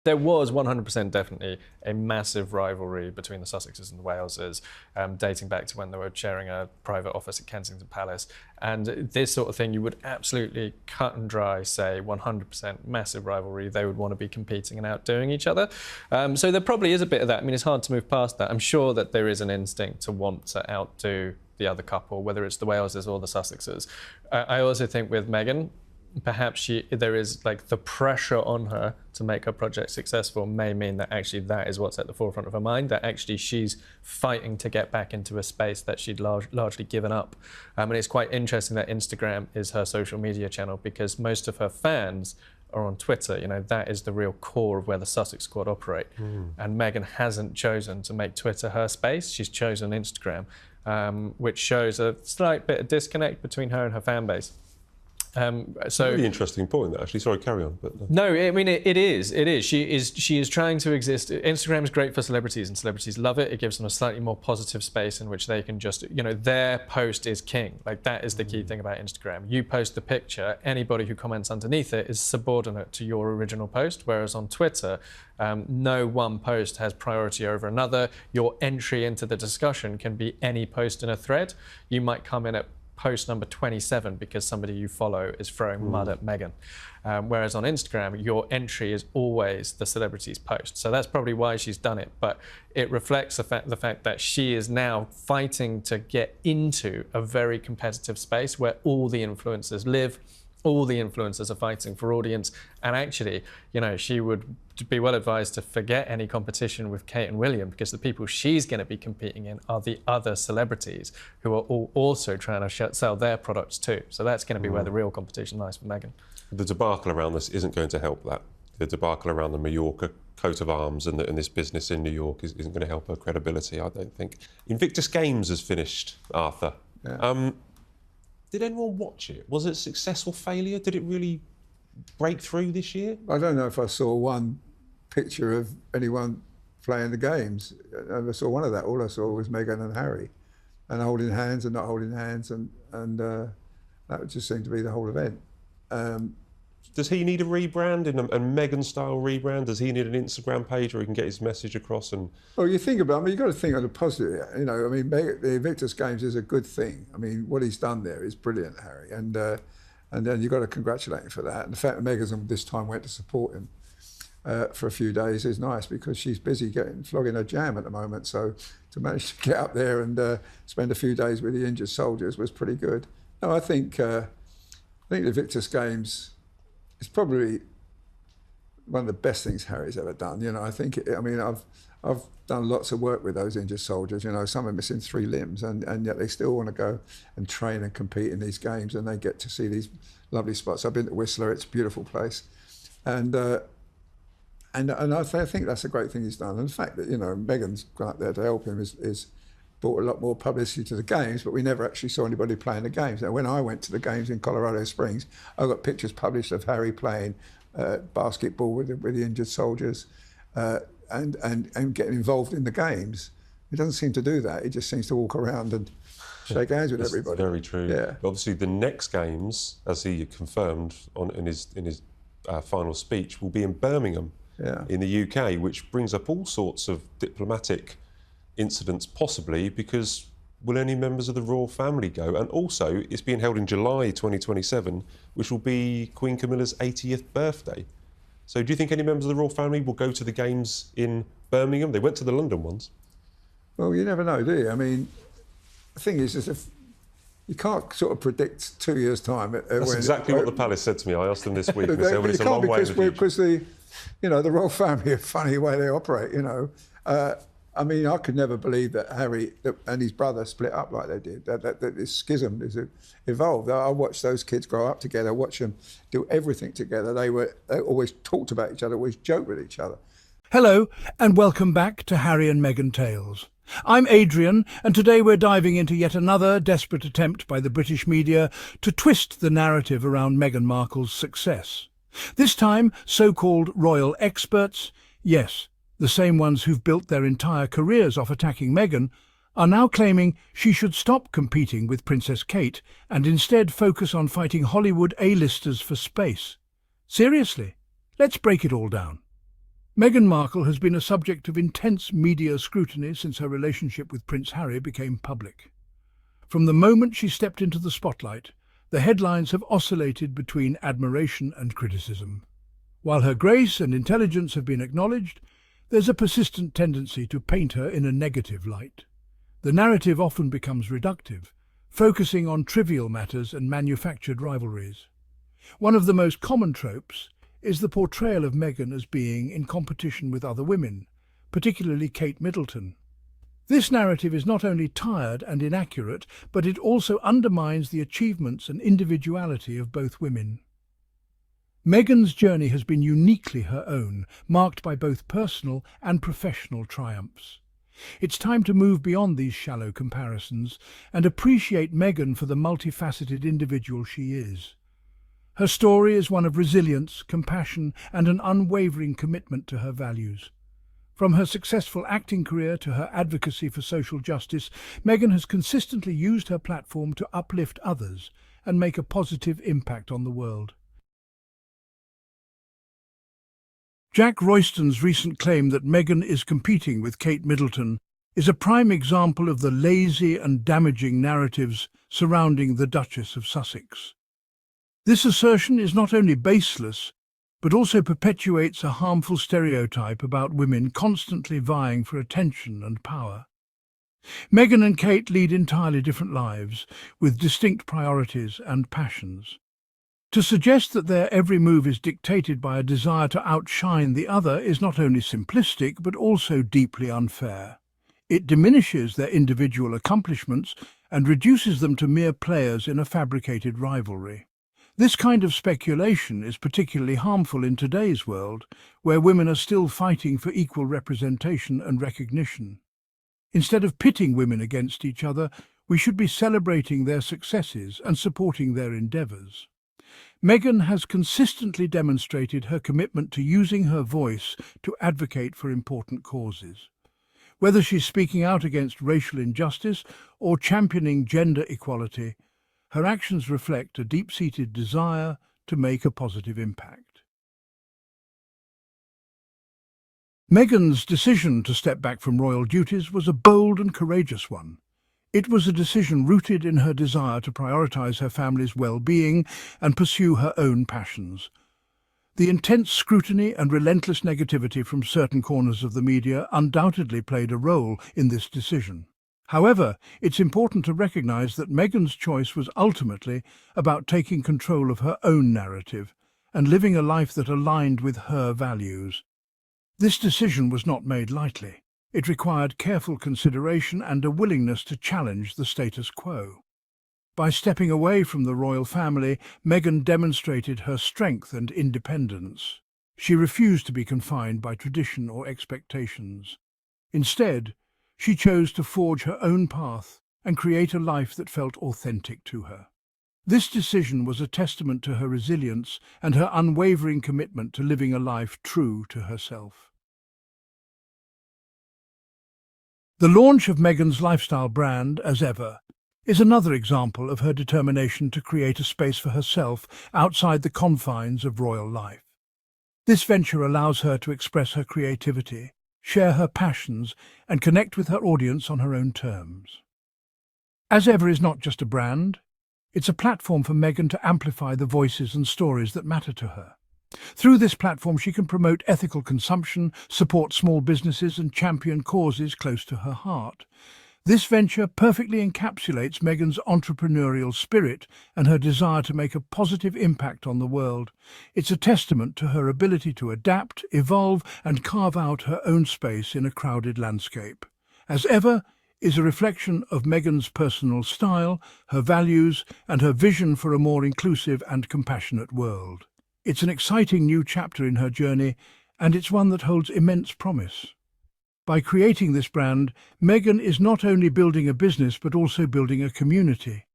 There was 100% definitely a massive rivalry between the Sussexes and the Waleses, dating back to when they were sharing a private office at Kensington Palace. And this sort of thing, you would absolutely cut and dry say 100% massive rivalry. They would want to be competing and outdoing each other. So there probably is a bit of that. I mean, it's hard to move past that. I'm sure that there is an instinct to want to outdo the other couple, whether it's the Waleses or the Sussexes. I also think with Meghan, perhaps there is like the pressure on her to make her project successful may mean that actually that is what's at the forefront of her mind, that actually she's fighting to get back into a space that she'd largely given up. And it's quite interesting that Instagram is her social media channel because most of her fans are on Twitter. You know, that is the real core of where the Sussex squad operate. And Meghan hasn't chosen to make Twitter her space. She's chosen Instagram, which shows a slight bit of disconnect between her and her fan base. Really interesting point, actually. Sorry, carry on. But no, I mean it is. She is trying to exist. Instagram is great for celebrities, and celebrities love it. It gives them a slightly more positive space in which they can just, you know, their post is king. Like that is the key thing about Instagram. You post the picture, anybody who comments underneath it is subordinate to your original post. Whereas on Twitter, no one post has priority over another. Your entry into the discussion can be any post in a thread. You might come in at post number 27 because somebody you follow is throwing mud at Meghan. Whereas on Instagram, your entry is always the celebrity's post. So that's probably why she's done it. But it reflects the fact that she is now fighting to get into a very competitive space where all the influencers live, all the influencers are fighting for audience. And actually, you know, she would be well advised to forget any competition with Kate and William because the people she's going to be competing in are the other celebrities who are all also trying to sell their products too. So that's going to be where the real competition lies for Meghan. The debacle around this isn't going to help that. The debacle around the Mallorca coat of arms and this business in New York isn't going to help her credibility, I don't think. Invictus Games has finished, Arthur. Yeah. Did anyone watch it? Was it a successful failure? Did it really break through this year? I don't know if I saw one picture of anyone playing the games. I never saw one of that. All I saw was Meghan and Harry, and holding hands and not holding hands, and that just seemed to be the whole event. Does he need a rebrand, a Meghan-style rebrand? Does he need an Instagram page where he can get his message across? And well, you think about. I mean, you've got to think on the positive. You know, I mean, the Invictus Games is a good thing. I mean, what he's done there is brilliant, Harry, and then you've got to congratulate him for that. And the fact that Meghan this time went to support him for a few days is nice because she's busy flogging her jam at the moment. So to manage to get up there and spend a few days with the injured soldiers was pretty good. No, I think the Invictus Games is probably one of the best things Harry's ever done. You know, I think. I've done lots of work with those injured soldiers. You know, some are missing 3 limbs, and yet they still want to go and train and compete in these games, and they get to see these lovely spots. I've been to Whistler; it's a beautiful place, and I think that's a great thing he's done. And the fact that, you know, Meghan's gone up there to help him is brought a lot more publicity to the games, but we never actually saw anybody playing the games. Now, when I went to the games in Colorado Springs, I got pictures published of Harry playing basketball with the injured soldiers and getting involved in the games. He doesn't seem to do that. He just seems to walk around and shake hands with everybody. Very true. Yeah. But obviously, the next games, as he confirmed in his final speech, will be in Birmingham, in the UK, which brings up all sorts of diplomatic incidents, possibly because will any members of the royal family go? And also, it's being held in July 2027, which will be Queen Camilla's 80th birthday. So do you think any members of the royal family will go to the games in Birmingham? They went to the London ones. Well, you never know, do you? I mean, the thing is if you can't sort of predict 2 years' time. That's exactly what the palace said to me. I asked them this week. They said, well, it's a long way in the future. Because the royal family are funny way they operate, you know. I mean, I could never believe that Harry and his brother split up like they did, that this schism is evolved. I watched those kids grow up together, watch them do everything together. They always talked about each other, always joked with each other. Hello, and welcome back to Harry and Meghan Tales. I'm Adrian, and today we're diving into yet another desperate attempt by the British media to twist the narrative around Meghan Markle's success. This time, so-called royal experts, yes, the same ones who've built their entire careers off attacking Meghan, are now claiming she should stop competing with Princess Kate and instead focus on fighting Hollywood A-listers for space. Seriously, let's break it all down. Meghan Markle has been a subject of intense media scrutiny since her relationship with Prince Harry became public. From the moment she stepped into the spotlight, the headlines have oscillated between admiration and criticism. While her grace and intelligence have been acknowledged, there's a persistent tendency to paint her in a negative light. The narrative often becomes reductive, focusing on trivial matters and manufactured rivalries. One of the most common tropes is the portrayal of Meghan as being in competition with other women, particularly Kate Middleton. This narrative is not only tired and inaccurate, but it also undermines the achievements and individuality of both women. Meghan's journey has been uniquely her own, marked by both personal and professional triumphs. It's time to move beyond these shallow comparisons and appreciate Meghan for the multifaceted individual she is. Her story is one of resilience, compassion, and an unwavering commitment to her values. From her successful acting career to her advocacy for social justice, Meghan has consistently used her platform to uplift others and make a positive impact on the world. Jack Royston's recent claim that Meghan is competing with Kate Middleton is a prime example of the lazy and damaging narratives surrounding the Duchess of Sussex. This assertion is not only baseless, but also perpetuates a harmful stereotype about women constantly vying for attention and power. Meghan and Kate lead entirely different lives, with distinct priorities and passions. To suggest that their every move is dictated by a desire to outshine the other is not only simplistic, but also deeply unfair. It diminishes their individual accomplishments and reduces them to mere players in a fabricated rivalry. This kind of speculation is particularly harmful in today's world, where women are still fighting for equal representation and recognition. Instead of pitting women against each other, we should be celebrating their successes and supporting their endeavours. Meghan has consistently demonstrated her commitment to using her voice to advocate for important causes. Whether she's speaking out against racial injustice or championing gender equality, her actions reflect a deep-seated desire to make a positive impact. Meghan's decision to step back from royal duties was a bold and courageous one. It was a decision rooted in her desire to prioritise her family's well-being and pursue her own passions. The intense scrutiny and relentless negativity from certain corners of the media undoubtedly played a role in this decision. However, it's important to recognise that Meghan's choice was ultimately about taking control of her own narrative and living a life that aligned with her values. This decision was not made lightly. It required careful consideration and a willingness to challenge the status quo. By stepping away from the royal family, Meghan demonstrated her strength and independence. She refused to be confined by tradition or expectations. Instead, she chose to forge her own path and create a life that felt authentic to her. This decision was a testament to her resilience and her unwavering commitment to living a life true to herself. The launch of Meghan's lifestyle brand, As Ever, is another example of her determination to create a space for herself outside the confines of royal life. This venture allows her to express her creativity, share her passions, and connect with her audience on her own terms. As Ever is not just a brand, it's a platform for Meghan to amplify the voices and stories that matter to her. Through this platform, she can promote ethical consumption, support small businesses, and champion causes close to her heart. This venture perfectly encapsulates Meghan's entrepreneurial spirit and her desire to make a positive impact on the world. It's a testament to her ability to adapt, evolve, and carve out her own space in a crowded landscape. As Ever is a reflection of Meghan's personal style, her values, and her vision for a more inclusive and compassionate world. It's an exciting new chapter in her journey, and it's one that holds immense promise. By creating this brand, Meghan is not only building a business but also building a community.